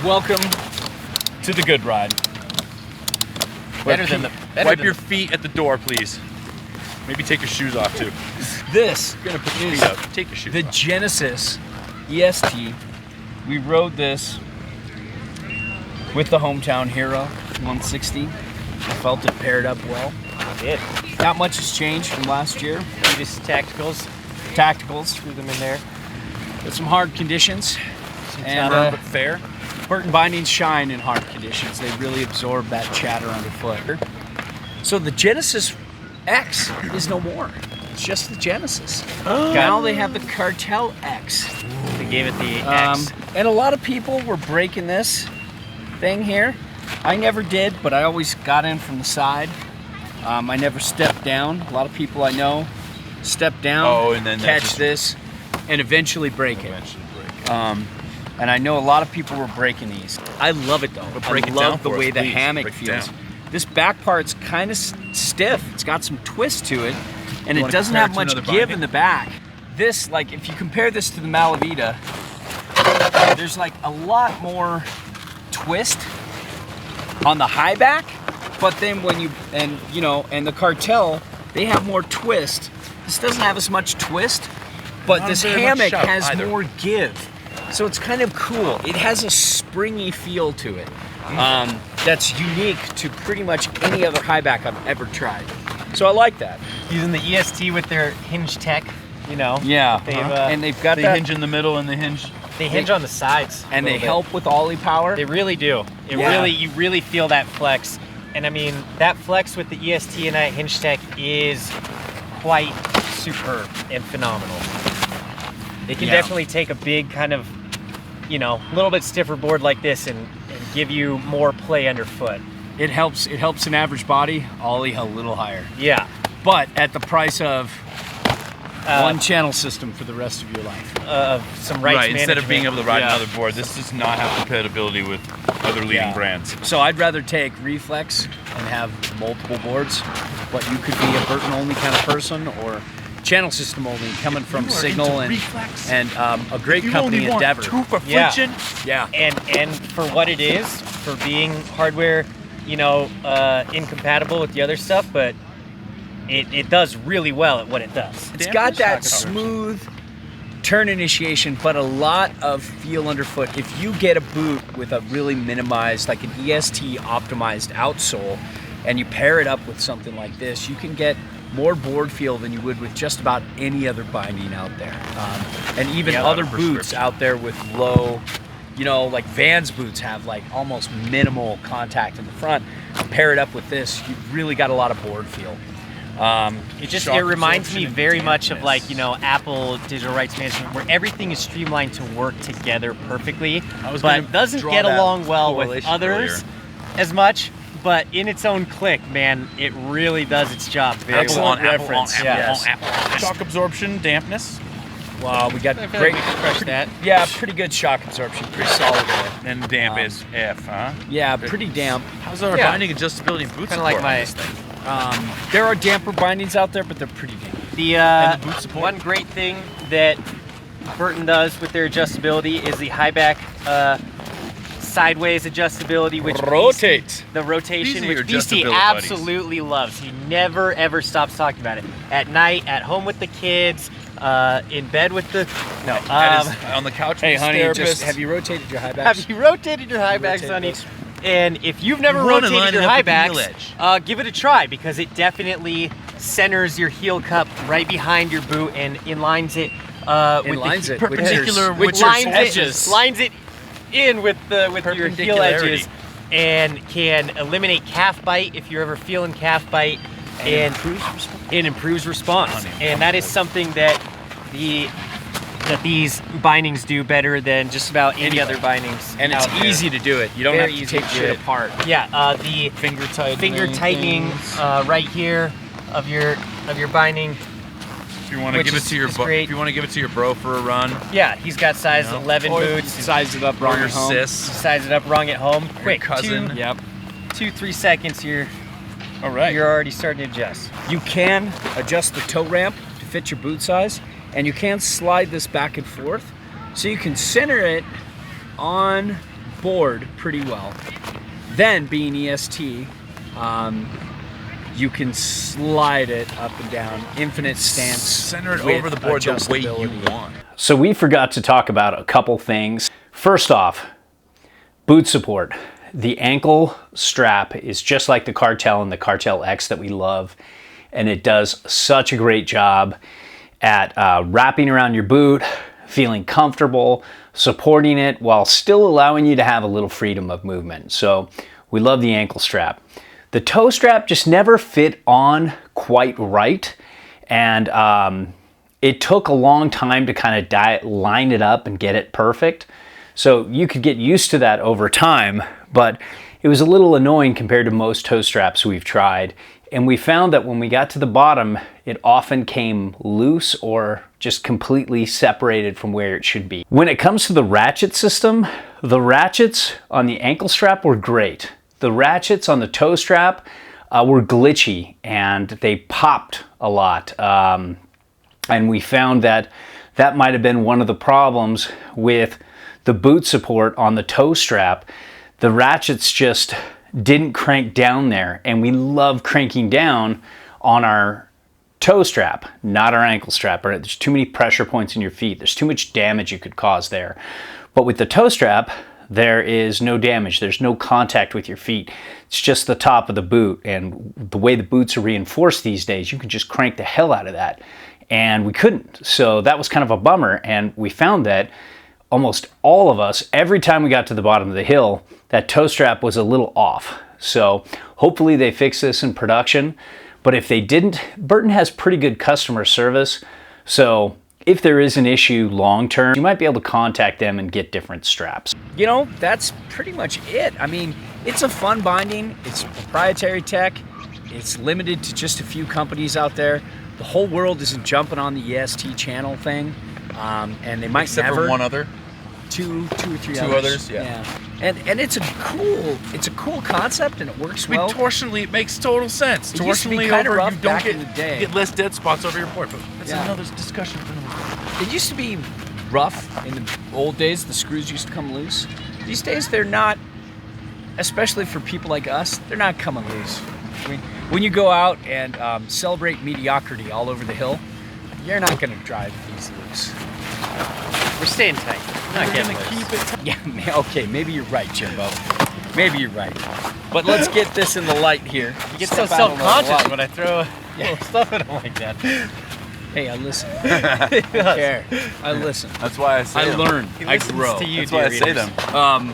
Welcome to the good ride. Wipe your feet at the door, please. Maybe take your shoes off too. This You're gonna put your is feet up. Take your shoes the off. Genesis EST. We rode this with the Hometown Hero 160. I felt it paired up well. It. Not much has changed from last year. Just tacticals. Threw them in there. With some hard conditions. And Firm but fair. Burton bindings shine in hard conditions. They really absorb that chatter underfoot. So the Genesis X is no more. It's just the Genesis. Now they have the Cartel X. They gave it the X. And a lot of people were breaking this thing here. I never did, but I always got in from the side. I never stepped down. A lot of people I know step down, and then catch this, and eventually break it. And I know a lot of people were breaking these. I love it though. Break I it love down the for way us, the please. hammock Break it feels. down. This back part's kind of stiff. It's got some twist to it, and You it wanna doesn't compare have it to much another give binding? in the back. This, like, if you compare this to the Malavita, there's like a lot more twist on the high back, but then when you, and the Cartel, they have more twist. This doesn't have as much twist, but Not this very much hammock shout has either. more give. So it's kind of cool. It has a springy feel to it. That's unique to pretty much any other high back I've ever tried. So I like that. Using the EST with their hinge tech, Yeah. They've, And they've got They that, hinge in the middle and the hinge. They hinge on the sides. and a they little bit. help with ollie power. They really do. Yeah. You really feel that flex. And I mean, that flex with the EST and that hinge tech is quite superb and phenomenal. It can definitely take a big kind of, little bit stiffer board like this and give you more play underfoot. It helps an average body ollie a little higher. Yeah. But at the price of one channel system for the rest of your life. Some rights Right, instead of management. being able to ride Yeah. another board, this does not have compatibility with other leading Yeah. brands. So I'd rather take Reflex and have multiple boards, but you could be a Burton only kind of person or channel system only, coming from you are Signal into Reflex, and a great You company, only want Endeavor. 2 for Yeah. flinching. Yeah. And for what it is, for being hardware, incompatible with the other stuff, but it does really well at what it does. It's Damn got good that shock absorption. smooth turn initiation, but a lot of feel underfoot. If you get a boot with a really minimized, like an EST optimized outsole, and you pair it up with something like this, you can get more board feel than you would with just about any other binding out there. And even other boots out there with low, like Vans boots have like almost minimal contact in the front. Pair it up with this, you've really got a lot of board feel. It reminds me absorption very and much of dampness. Apple digital rights management, where everything is streamlined to work together perfectly, was gonna but doesn't draw get that along well with correlation others as much. But in its own click, man, it really does its job very Excellent well. reference. Yes. Shock absorption, dampness, Wow, we got I feel great, like we can crush that. yeah, pretty good shock absorption, pretty solid there. and damp is F, huh? Yeah, pretty damp. How's our Yeah. binding, adjustability, and boot Kinda support like on my- this thing? There are damper bindings out there, but they're pretty damp. The boot support? one great thing that Burton does with their adjustability is the Highback sideways adjustability, which Rotate. BC the rotation, These are which your BC adjustability buddies. absolutely loves. He never ever stops talking about it. At night, at home with the kids, in bed with the On the couch Hey, with honey, the just therapist. have you rotated your high have backs? you rotated your high backs, Rotated honey? those. And if you've never You run and rotated line your it up high with the heel backs, give it a try, because it definitely centers your heel cup right behind your boot and inlines it Inlines it with perpendicular your- with your lines edges. lines it in with your heel edges, Perpendicularity. and can eliminate calf bite if you're ever feeling calf bite, and improves response. Honey, And that is something that these bindings do better than just about any other bindings. And it's out there. easy to do it. You don't Very have to easy take to do shit it. apart. Yeah, the finger tightening. finger tightening right here of your binding. If you want to which give it is- to your is bro, great. if you want to give it to your bro for a run, Yeah, he's got size 11 Or boots. size it up, or run your at home. sis. Size it up wrong at home. Quick, cousin. Yep. 2-3 seconds. You're All right. already starting to adjust. You can adjust the toe ramp to fit your boot size, and you can slide this back and forth. So you can center it on board pretty well. Then, being EST, you can slide it up and down, infinite stance. Center it with over the board the way you adjustability. want. So we forgot to talk about a couple things. First off, boot support. The ankle strap is just like the Cartel and the Cartel X that we love, and it does such a great job at wrapping around your boot, feeling comfortable, supporting it while still allowing you to have a little freedom of movement. So we love the ankle strap. The toe strap just never fit on quite right, and it took a long time to kind of line it up and get it perfect. So you could get used to that over time, but it was a little annoying compared to most toe straps we've tried. And we found that when we got to the bottom, it often came loose or just completely separated from where it should be. When it comes to the ratchet system, the ratchets on the ankle strap were great. The ratchets on the toe strap were glitchy and they popped a lot. And we found that that might have been one of the problems with the boot support on the toe strap. The ratchets just didn't crank down there, and we love cranking down on our toe strap, not our ankle strap. There's too many pressure points in your feet. There's too much damage you could cause there. But with the toe strap, there is no damage. There's no contact with your feet. It's just the top of the boot, and the way the boots are reinforced these days, you can just crank the hell out of that. And we couldn't. So that was kind of a bummer, and we found that almost all of us, every time we got to the bottom of the hill, that toe strap was a little off. So hopefully they fix this in production. But if they didn't, Burton has pretty good customer service. So if there is an issue long term, you might be able to contact them and get different straps. You know, that's pretty much it. I mean, it's a fun binding. It's proprietary tech. It's limited to just a few companies out there. The whole world isn't jumping on the EST channel thing. And they might Except never. for one other. Two or three Two others, yeah. And it's a cool concept, and it works I mean, well. torsionally, it makes total sense. It used to be Torsionally kinda over, rough you don't back in the day. get less dead spots over your board. But that's Yeah. another discussion for another day. It used to be rough in the old days. The screws used to come loose. These days, they're not. Especially for people like us, they're not coming loose. I mean, when you go out and celebrate mediocrity all over the hill, you're not going to drive these loose. We're staying tight. We're not getting loose. Yeah, okay, maybe you're right, Jimbo. Maybe you're right. But let's get this in the light here. You get Step so out on the self-conscious light. when I throw little stuff at him like that. Hey, I listen. I care. I listen. That's why I say I them. learn. He I listens grow. to you, That's why I dear say readers. them.